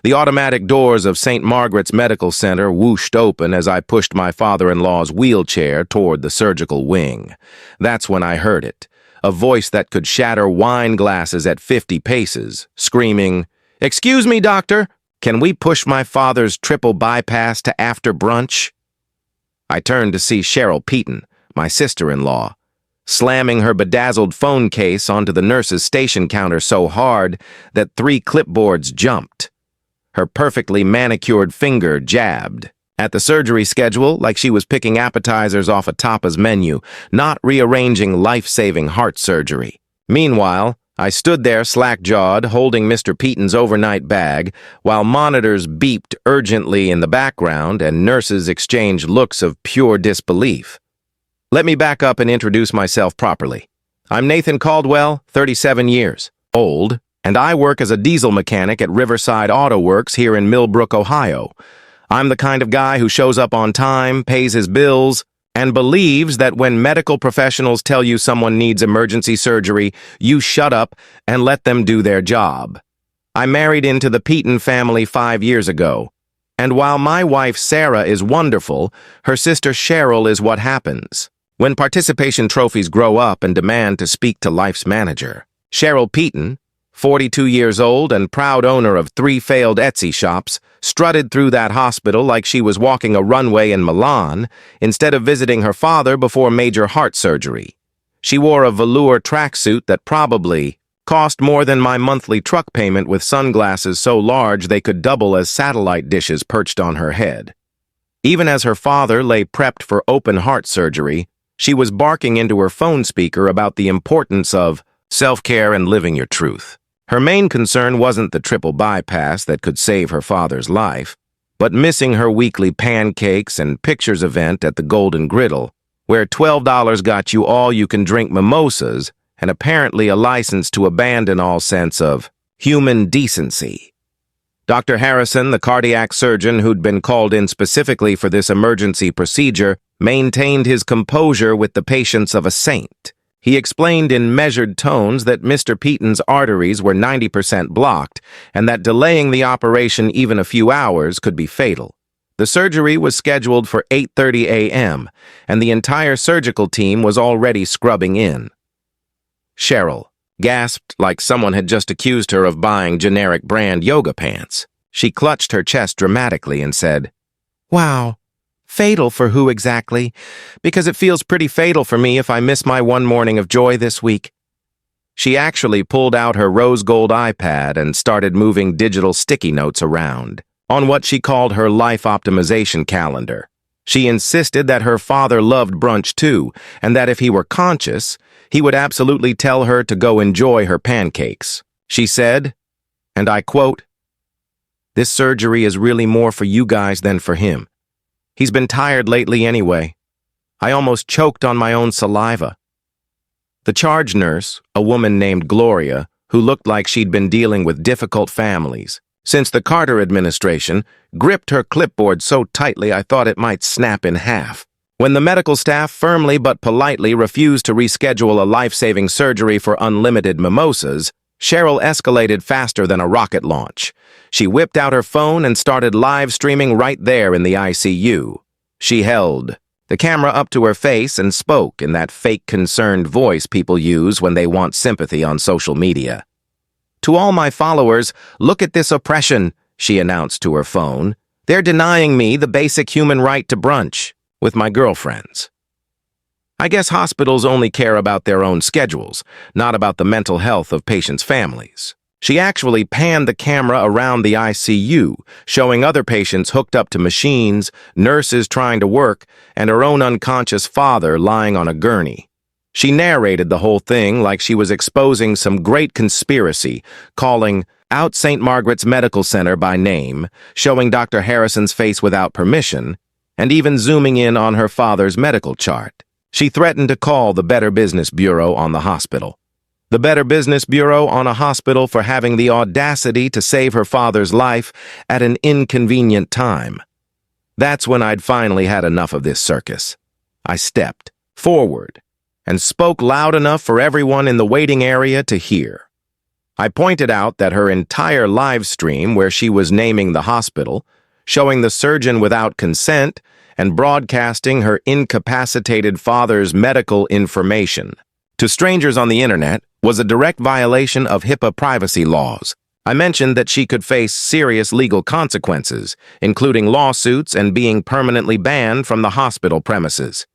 The automatic doors of St. Margaret's Medical Center whooshed open as I pushed my father-in-law's wheelchair toward the surgical wing. That's when I heard it, a voice that could shatter wine glasses at 50 paces, screaming, "Excuse me, doctor, can we push my father's triple bypass to after brunch?" I turned to see Cheryl Peaton, my sister-in-law, slamming her bedazzled phone case onto the nurse's station counter so hard that 3 clipboards jumped. Her perfectly manicured finger jabbed at the surgery schedule like she was picking appetizers off a tapas menu, not rearranging life-saving heart surgery. Meanwhile, I stood there slack-jawed, holding Mr. Peaton's overnight bag, while monitors beeped urgently in the background and nurses exchanged looks of pure disbelief. Let me back up and introduce myself properly. I'm Nathan Caldwell, 37 years old, and I work as a diesel mechanic at Riverside Auto Works here in Millbrook, Ohio. I'm the kind of guy who shows up on time, pays his bills, and believes that when medical professionals tell you someone needs emergency surgery, you shut up and let them do their job. I married into the Peaton family 5 years ago, and while my wife Sarah is wonderful, her sister Cheryl is what happens when participation trophies grow up and demand to speak to life's manager. Cheryl Peaton, 42 years old and proud owner of 3 failed Etsy shops, strutted through that hospital like she was walking a runway in Milan instead of visiting her father before major heart surgery. She wore a velour tracksuit that probably cost more than my monthly truck payment, with sunglasses so large they could double as satellite dishes perched on her head. Even as her father lay prepped for open heart surgery, she was barking into her phone speaker about the importance of self-care and living your truth. Her main concern wasn't the triple bypass that could save her father's life, but missing her weekly Pancakes and pictures event at the Golden Griddle, where $12 got you all-you-can-drink mimosas and apparently a license to abandon all sense of human decency. Dr. Harrison, the cardiac surgeon who'd been called in specifically for this emergency procedure, maintained his composure with the patience of a saint. He explained in measured tones that Mr. Peaton's arteries were 90% blocked and that delaying the operation even a few hours could be fatal. The surgery was scheduled for 8:30 a.m., and the entire surgical team was already scrubbing in. Cheryl gasped like someone had just accused her of buying generic brand yoga pants. She clutched her chest dramatically and said, "Wow. Fatal for who exactly? Because it feels pretty fatal for me if I miss my one morning of joy this week." She actually pulled out her rose gold iPad and started moving digital sticky notes around on what she called her life optimization calendar. She insisted that her father loved brunch too, and that if he were conscious, he would absolutely tell her to go enjoy her pancakes. She said, and I quote, "This surgery is really more for you guys than for him. He's been tired lately anyway. I almost choked on my own saliva." The charge nurse, a woman named Gloria, who looked like she'd been dealing with difficult families since the Carter administration, gripped her clipboard so tightly I thought it might snap in half. When the medical staff firmly but politely refused to reschedule a life-saving surgery for unlimited mimosas, Cheryl escalated faster than a rocket launch. She whipped out her phone and started live streaming right there in the ICU. She held the camera up to her face and spoke in that fake concerned voice people use when they want sympathy on social media. "To all my followers, look at this oppression," she announced to her phone. "They're denying me the basic human right to brunch with my girlfriends." I guess hospitals only care about their own schedules, not about the mental health of patients' families. She actually panned the camera around the ICU, showing other patients hooked up to machines, nurses trying to work, and her own unconscious father lying on a gurney. She narrated the whole thing like she was exposing some great conspiracy, calling out St. Margaret's Medical Center by name, showing Dr. Harrison's face without permission, and even zooming in on her father's medical chart. She threatened to call the Better Business Bureau on the hospital. The Better Business Bureau on a hospital for having the audacity to save her father's life at an inconvenient time. That's when I'd finally had enough of this circus. I stepped forward and spoke loud enough for everyone in the waiting area to hear. I pointed out that her entire live stream, where she was naming the hospital, showing the surgeon without consent, and broadcasting her incapacitated father's medical information to strangers on the internet, was a direct violation of HIPAA privacy laws. I mentioned that she could face serious legal consequences, including lawsuits and being permanently banned from the hospital premises.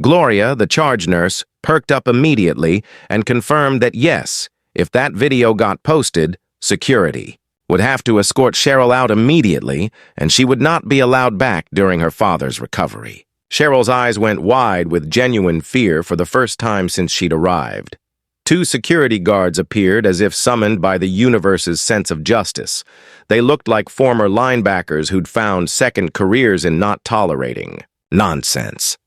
Gloria, the charge nurse, perked up immediately and confirmed that yes, if that video got posted, security would have to escort Cheryl out immediately, and she would not be allowed back during her father's recovery. Cheryl's eyes went wide with genuine fear for the first time since she'd arrived. 2 security guards appeared as if summoned by the universe's sense of justice. They looked like former linebackers who'd found second careers in not tolerating nonsense.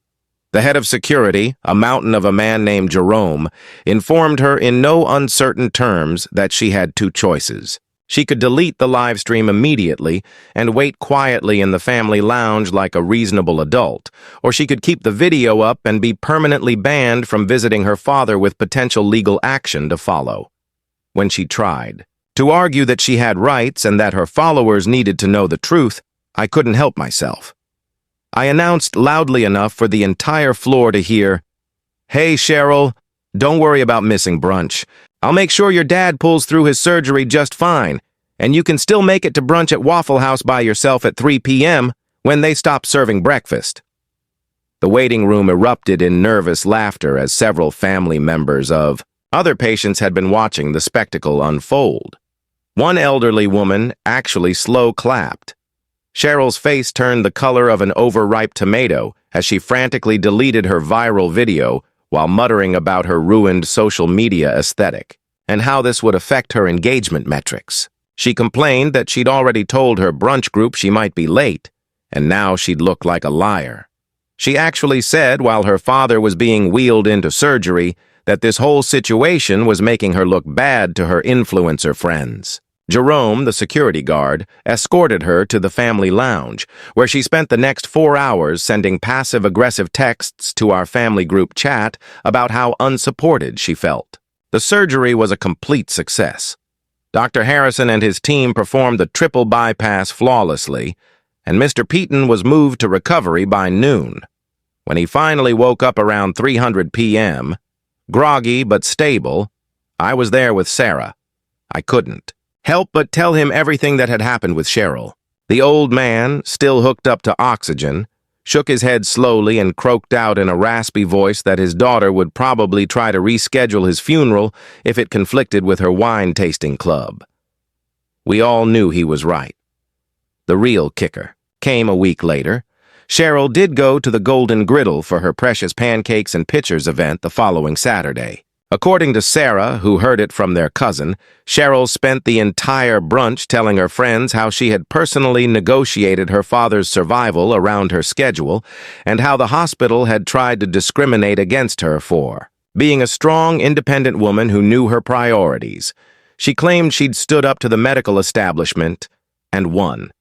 The head of security, a mountain of a man named Jerome, informed her in no uncertain terms that she had 2 choices. She could delete the live stream immediately and wait quietly in the family lounge like a reasonable adult, or she could keep the video up and be permanently banned from visiting her father with potential legal action to follow. When she tried to argue that she had rights and that her followers needed to know the truth, I couldn't help myself. I announced loudly enough for the entire floor to hear, "Hey, Cheryl, don't worry about missing brunch. I'll make sure your dad pulls through his surgery just fine, and you can still make it to brunch at Waffle House by yourself at 3 p.m. when they stop serving breakfast." The waiting room erupted in nervous laughter as several family members of other patients had been watching the spectacle unfold. One elderly woman actually slow clapped. Cheryl's face turned the color of an overripe tomato as she frantically deleted her viral video while muttering about her ruined social media aesthetic and how this would affect her engagement metrics. She complained that she'd already told her brunch group she might be late, and now she'd look like a liar. She actually said, while her father was being wheeled into surgery, that this whole situation was making her look bad to her influencer friends. Jerome, the security guard, escorted her to the family lounge, where she spent the next 4 hours sending passive-aggressive texts to our family group chat about how unsupported she felt. The surgery was a complete success. Dr. Harrison and his team performed the triple bypass flawlessly, and Mr. Peaton was moved to recovery by noon. When he finally woke up around 3:00 p.m., groggy but stable, I was there with Sarah. I couldn't help but tell him everything that had happened with Cheryl. The old man, still hooked up to oxygen, shook his head slowly and croaked out in a raspy voice that his daughter would probably try to reschedule his funeral if it conflicted with her wine-tasting club. We all knew he was right. The real kicker came a week later. Cheryl did go to the Golden Griddle for her precious Pancakes and Pictures event the following Saturday. According to Sarah, who heard it from their cousin, Cheryl spent the entire brunch telling her friends how she had personally negotiated her father's survival around her schedule and how the hospital had tried to discriminate against her for being a strong, independent woman who knew her priorities. She claimed she'd stood up to the medical establishment and won.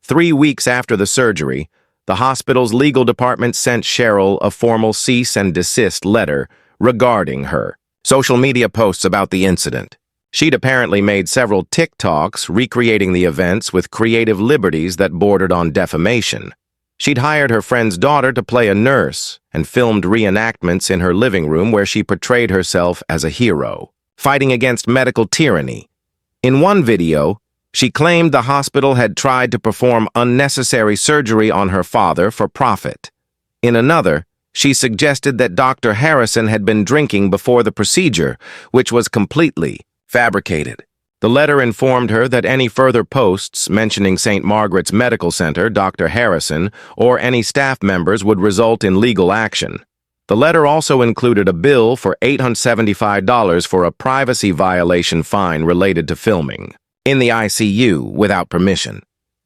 3 weeks after the surgery, the hospital's legal department sent Cheryl a formal cease and desist letter regarding her social media posts about the incident. She'd apparently made several TikToks recreating the events with creative liberties that bordered on defamation. She'd hired her friend's daughter to play a nurse and filmed reenactments in her living room where she portrayed herself as a hero, fighting against medical tyranny. In one video, she claimed the hospital had tried to perform unnecessary surgery on her father for profit. In another, she suggested that Dr. Harrison had been drinking before the procedure, which was completely fabricated. The letter informed her that any further posts mentioning St. Margaret's Medical Center, Dr. Harrison, or any staff members would result in legal action. The letter also included a bill for $875 for a privacy violation fine related to filming in the ICU without permission.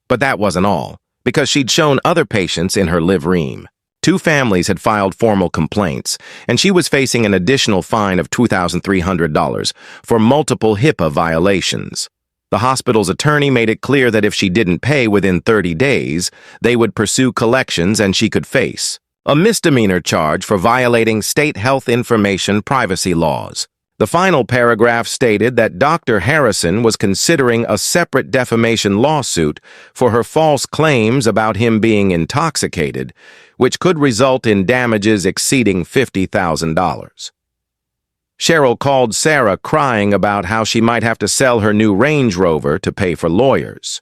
But that wasn't all, because she'd shown other patients in her live-room. 2 families had filed formal complaints, and she was facing an additional fine of $2,300 for multiple HIPAA violations. The hospital's attorney made it clear that if she didn't pay within 30 days, they would pursue collections and she could face a misdemeanor charge for violating state health information privacy laws. The final paragraph stated that Dr. Harrison was considering a separate defamation lawsuit for her false claims about him being intoxicated, which could result in damages exceeding $50,000. Cheryl called Sarah crying about how she might have to sell her new Range Rover to pay for lawyers.